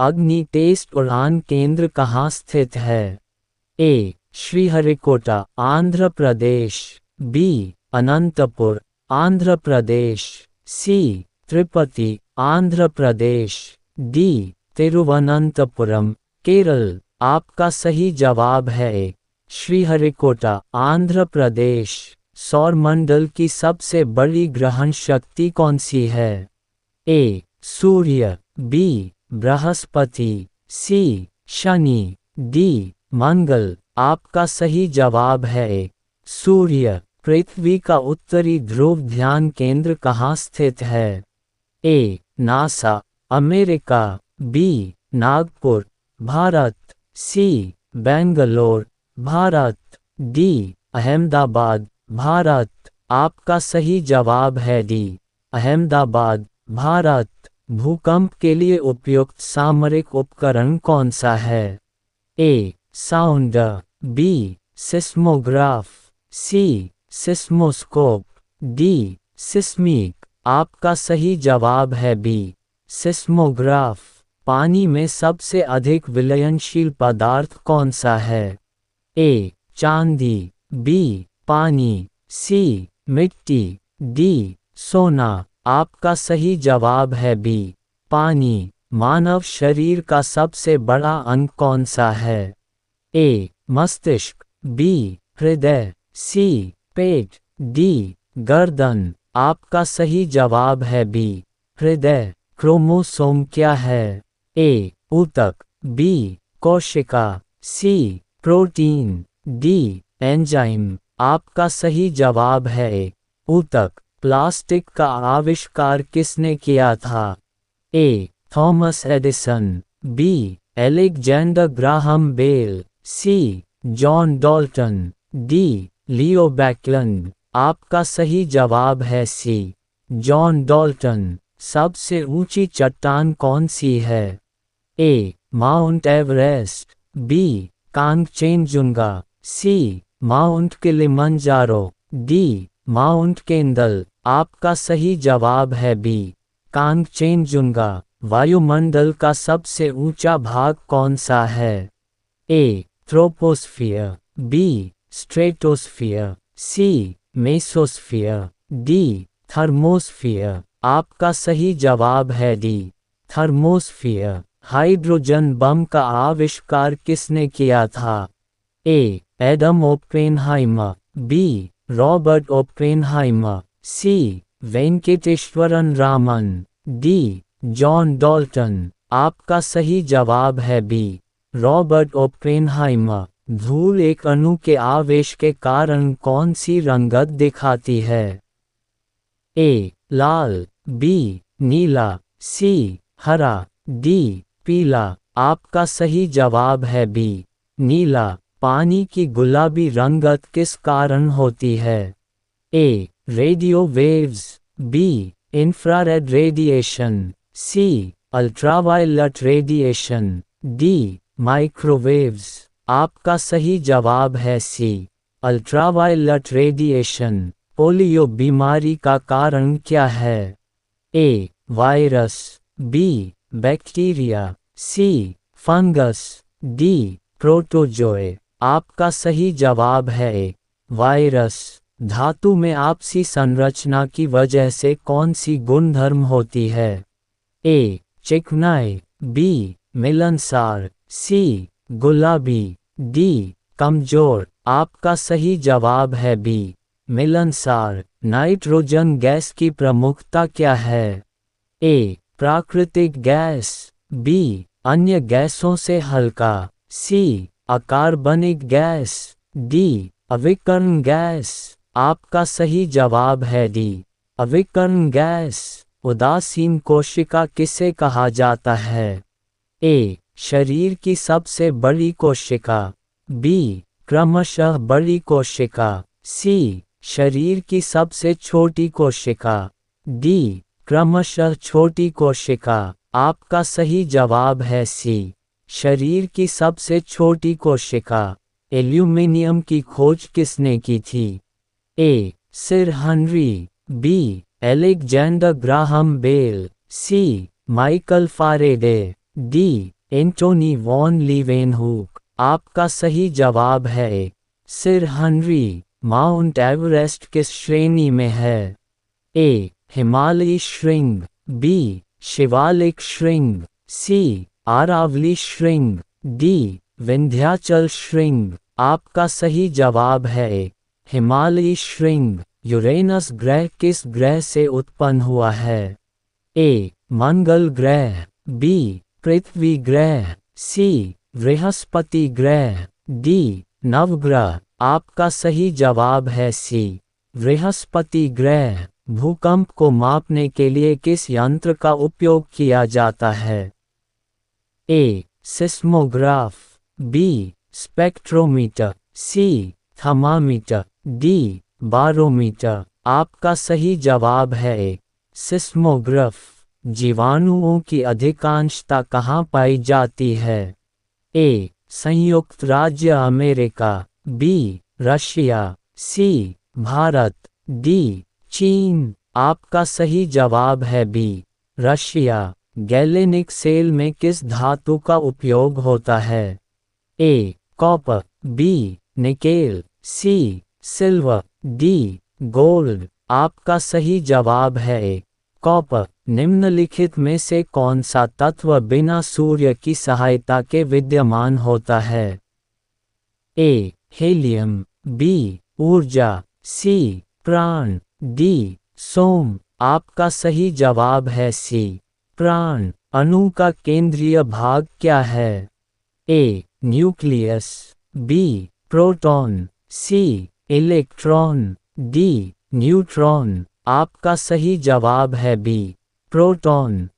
अग्नि टेस्ट उड़ान केंद्र कहाँ स्थित है? ए. श्रीहरिकोटा, आंध्र प्रदेश। बी. अनंतपुर, आंध्र प्रदेश। सी. तिरुपति, आंध्र प्रदेश। डी. तिरुवनंतपुरम, केरल। आपका सही जवाब है ए. श्रीहरिकोटा, आंध्र प्रदेश। सौरमंडल की सबसे बड़ी ग्रहण शक्ति कौन सी है? ए. सूर्य। बी. बृहस्पति। सी. शनि। डी. मंगल। आपका सही जवाब है ए. सूर्य। पृथ्वी का उत्तरी ध्रुव ध्यान केंद्र कहाँ स्थित है? A. NASA, America. B. Nagpur, Bharat. C. Bangalore, Bharat. D. Ahmedabad, Bharat. आपका सही जवाब है डी. अहमदाबाद, भारत। भूकंप के लिए उपयुक्त सामरिक उपकरण कौन सा है? ए. साउंडर। बी. सिस्मोग्राफ। सी. सिस्मोस्कोप। डी. सिस्मिक। आपका सही जवाब है बी. सिस्मोग्राफ। पानी में सबसे अधिक विलयनशील पदार्थ कौन सा है? ए. चांदी। बी. पानी। सी. मिट्टी। डी. सोना। आपका सही जवाब है बी. पानी। मानव शरीर का सबसे बड़ा अंग कौन सा है? ए. मस्तिष्क। बी. हृदय। सी. पेट। डी. गर्दन। आपका सही जवाब है बी. हृदय। क्रोमोसोम क्या है? ए. ऊतक। बी. कोशिका। सी. प्रोटीन। डी. एंजाइम। आपका सही जवाब है ए. ऊतक। प्लास्टिक का आविष्कार किसने किया था? A. Thomas Edison. B. Alexander Graham Bell. C. John Dalton. D. Leo Baekeland. आपका सही जवाब है सी. John Dalton. सबसे ऊंची चट्टान कौन सी है? A. Mount Everest. B. Kangchenjunga. C. Mount Kilimanjaro. D. Mount Kendal. आपका सही जवाब है बी. कांगचेनजुंगा। वायुमंडल का सबसे ऊंचा भाग कौन सा है? ए. ट्रोपोस्फियर। बी. स्ट्रेटोस्फियर। सी. मेसोस्फियर। डी. थर्मोस्फियर। आपका सही जवाब है डी. थर्मोस्फियर। हाइड्रोजन बम का आविष्कार किसने किया था? A. Adam Oppenheimer. B. Robert Oppenheimer. C. Venkateswaran Raman. D. John Dalton. आपका सही जवाब है बी. Robert Oppenheimer. धूल एक अणु के आवेश के कारण कौन सी रंगत दिखाती है? ए. लाल। बी. नीला। सी. हरा। डी. पीला। आपका सही जवाब है बी. नीला। पानी की गुलाबी रंगत किस कारण होती है? A. Radio waves. B. Infrared radiation. C. Ultraviolet radiation. D. Microwaves. आपका सही जवाब है सी. Ultraviolet radiation. पोलियो बीमारी का कारण क्या है? ए. वायरस। बी. बैक्टीरिया। सी. फंगस। डी. प्रोटोजोए। आपका सही जवाब है ए. वायरस। धातु में आपसी संरचना की वजह से कौन सी गुणधर्म होती है? ए. चिकनाई। बी. मिलनसार। सी. गुलाबी। डी. कमजोर। आपका सही जवाब है बी. मिलनसार। नाइट्रोजन गैस की प्रमुखता क्या है? ए. प्राकृतिक गैस। बी. अन्य गैसों से हल्का। सी. अकार्बनिक गैस। डी. अविकर्ण गैस। आपका सही जवाब है डी. अविकर्ण गैस। उदासीन कोशिका किसे कहा जाता है? ए. शरीर की सबसे बड़ी कोशिका। बी. क्रमशः बड़ी कोशिका। सी. शरीर की सबसे छोटी कोशिका। डी. क्रमशः छोटी कोशिका। आपका सही जवाब है सी. शरीर की सबसे छोटी कोशिका। एल्यूमीनियम की खोज किसने की थी? A. Sir Henry. B. Alexander Graham Bell. C. Michael Faraday. D Antonie van Leeuwenhoek. आपका सही जवाब है ए सिर हनरी। माउंट एवरेस्ट किस श्रेणी में है? ए हिमालयी श्रृंग, बी शिवालिक श्रृंग, सी आरावली श्रृंग, डी विंध्याचल श्रृंग। आपका सही जवाब है ए हिमालयी श्रृंग। यूरेनस ग्रह किस ग्रह से उत्पन्न हुआ है? ए मंगल ग्रह, बी पृथ्वी ग्रह, सी बृहस्पति ग्रह, डी नवग्रह। आपका सही जवाब है सी बृहस्पति ग्रह। भूकंप को मापने के लिए किस यंत्र का उपयोग किया जाता है? ए सिस्मोग्राफ, बी स्पेक्ट्रोमीटर, सी थर्मामीटर, डी बारोमीटर। आपका सही जवाब है ए सिस्मोग्राफ। जीवाणुओं की अधिकांशता कहाँ पाई जाती है? ए संयुक्त राज्य अमेरिका, बी रशिया, सी भारत, डी चीन। आपका सही जवाब है बी रशिया। गैलेनिक सेल में किस धातु का उपयोग होता है? ए कॉपर, बी निकेल, सी सिल्वर, डी गोल्ड। आपका सही जवाब है ए कॉपर। निम्नलिखित में से कौन सा तत्व बिना सूर्य की सहायता के विद्यमान होता है? ए हीलियम, बी ऊर्जा, सी प्राण, डी सोम। आपका सही जवाब है सी प्राण। अणु का केंद्रीय भाग क्या है? ए न्यूक्लियस, बी प्रोटॉन, सी इलेक्ट्रॉन, डी न्यूट्रॉन। आपका सही जवाब है बी प्रोटॉन।